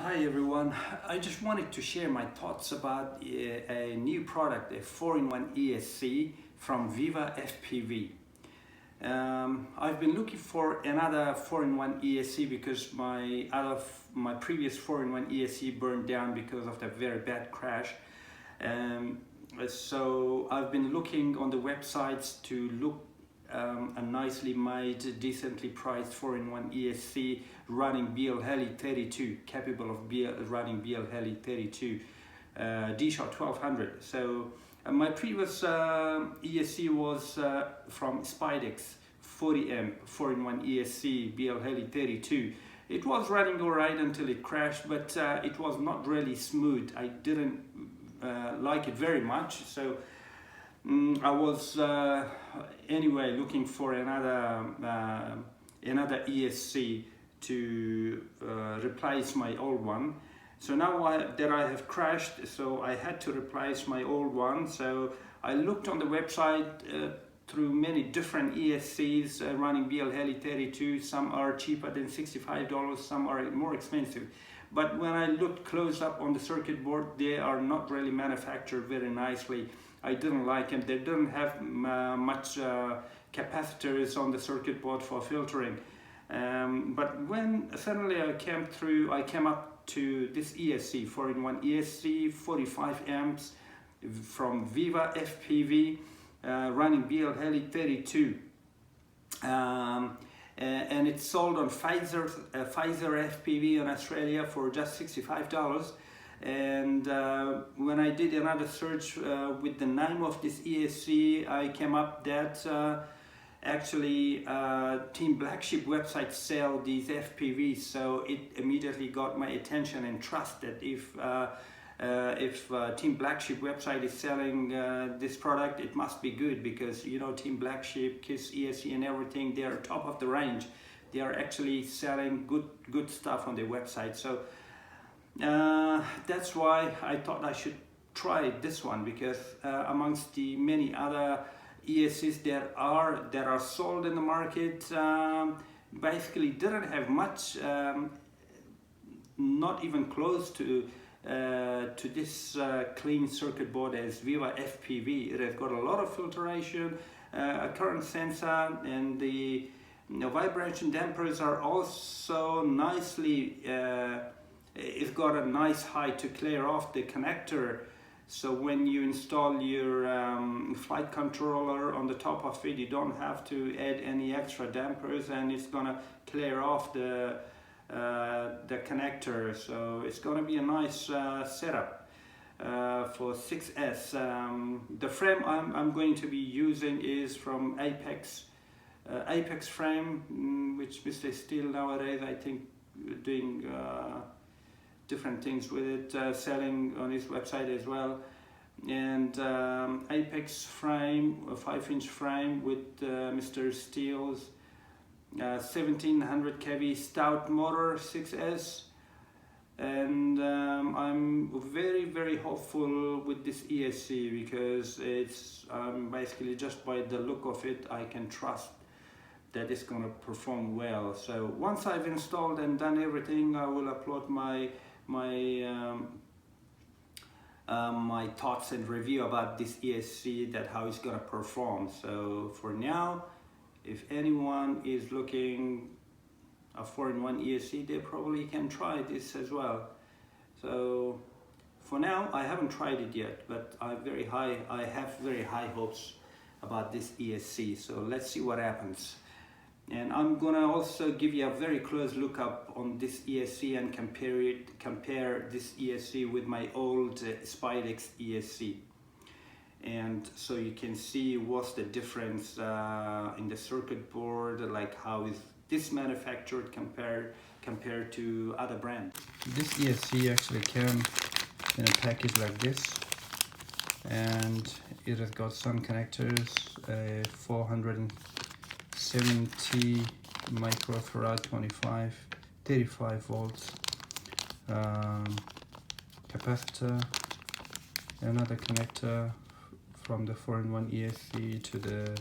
Hi everyone, I just wanted to share my thoughts about a new product, a 4-in-1 ESC from VivaFPV. I've been looking for another 4-in-1 ESC because my previous 4-in-1 ESC burned down because of the very bad crash. So I've been looking on the websites to look a nicely made, decently priced 4-in-1 ESC running BL Heli 32, capable of running BL Heli 32 D-Shot 1200. So my previous ESC was from spedix 40M 4-in-1 ESC BL Heli 32. It was running alright until it crashed, but it was not really smooth. I didn't like it very much, so I was anyway looking for another ESC to replace my old one. So now that I have crashed, so I had to replace my old one. So I looked on the website through many different ESCs running BL Heli 32. Some are cheaper than $65, some are more expensive. But when I looked close up on the circuit board, they are not really manufactured very nicely. I didn't like them. They didn't have much capacitors on the circuit board for filtering. But when suddenly I came up to this ESC, 4-in-1 ESC, 45 amps from VivaFPV, running BL Heli 32. And it's sold on Pfizer FPV in Australia for just $65. And when I did another search with the name of this ESC, I came up that actually Team Black Sheep website sell these FPVs, so it immediately got my attention and trust that if Team Black Sheep website is selling this product, it must be good, because you know Team Black Sheep, KISS, ESC and everything, they are top of the range. They are actually selling good stuff on their website. So that's why I thought I should try this one, because amongst the many other ESCs that are sold in the market, basically didn't have much, not even close to this clean circuit board as VivaFPV. It has got a lot of filtration, a current sensor, and the vibration dampers are also nicely. It's got a nice height to clear off the connector, so when you install your flight controller on the top of it, you don't have to add any extra dampers, and it's gonna clear off the connector. So it's gonna be a nice setup for 6S. The frame I'm going to be using is from Apex frame, which Mr. Steel nowadays I think doing different things with it, selling on his website as well. And Apex frame, a 5-inch frame with Mr. Steele's 1700 kV stout motor 6S. And I'm very hopeful with this ESC, because it's basically just by the look of it I can trust that it's going to perform well. So once I've installed and done everything, I will upload my thoughts and review about this ESC, that how it's gonna perform. So for now, if anyone is looking a 4-in-1 ESC, they probably can try this as well. So for now, I haven't tried it yet, but I have very high hopes about this ESC. So let's see what happens. And I'm gonna also give you a very close look up on this ESC and compare this ESC with my old spedix ESC, and so you can see what's the difference in the circuit board, like how is this manufactured compared to other brands. This ESC actually came in a package like this, and it has got some connectors, 470 microfarad 35 volts capacitor, another connector from the 4-in-1 ESC to the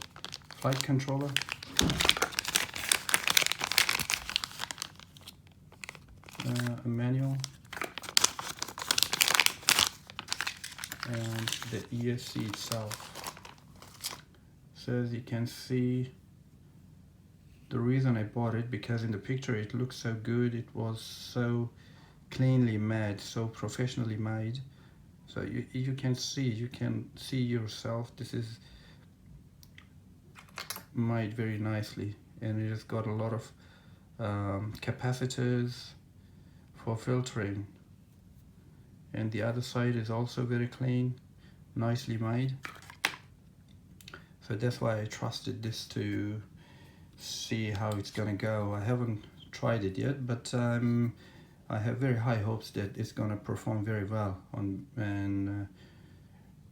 flight controller, a manual, and the ESC itself. So as you can see, the reason I bought it, because in the picture it looks so good, it was so cleanly made, so professionally made. So you can see yourself, this is made very nicely, and it has got a lot of capacitors for filtering, and the other side is also very clean, nicely made. So that's why I trusted this to see how it's gonna go. I haven't tried it yet, but I have very high hopes that it's gonna perform very well on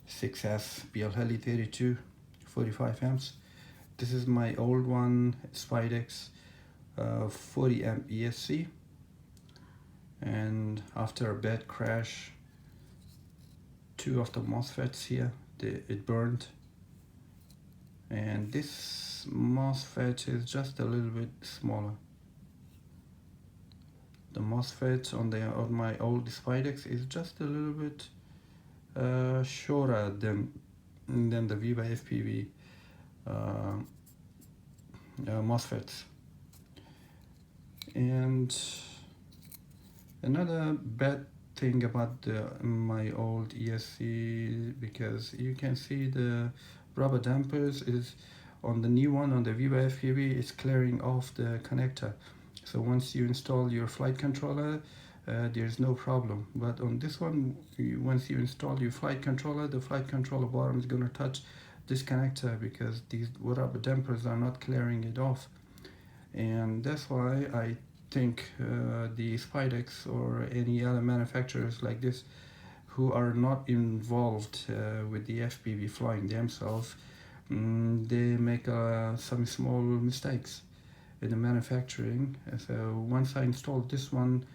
6S BL 32 45 amps. This is my old one, spedix 40 amp ESC, and after a bad crash, two of the MOSFETs here, it burned, and this MOSFET is just a little bit smaller. The MOSFET on my old spedix is just a little bit shorter than the VivaFPV MOSFETs. And another bad thing about my old ESC, because you can see the rubber dampers is on the new one, on the VivaFPV, is clearing off the connector. So once you install your flight controller, there's no problem. But on this one, once you install your flight controller, the flight controller bottom is going to touch this connector, because these rubber dampers are not clearing it off. And that's why I think the spedix or any other manufacturers like this who are not involved with the FPV flying themselves, they make some small mistakes in the manufacturing. So once I installed this one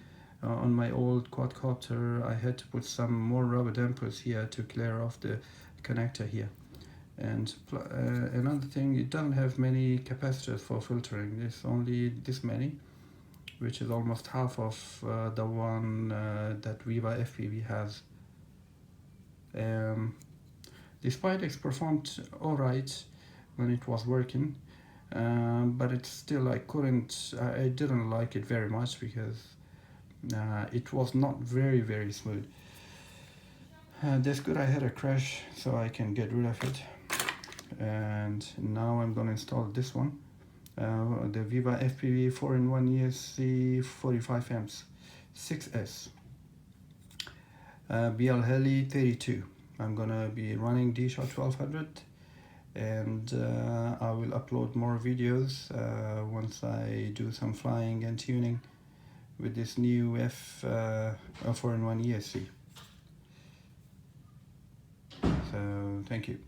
on my old quadcopter, I had to put some more rubber dampers here to clear off the connector here. And another thing, it doesn't have many capacitors for filtering. There's only this many, which is almost half of the one that VivaFPV has. The spedix performed alright when it was working, but it's still, I didn't like it very much, because it was not very smooth. That's good I had a crash, so I can get rid of it. And now I'm gonna install this one, the VivaFPV 4-in-1 ESC 45 amps 6S BL 32. I'm gonna be running D-Shot 1200, and I will upload more videos once I do some flying and tuning with this new 4-in-1 ESC. So thank you.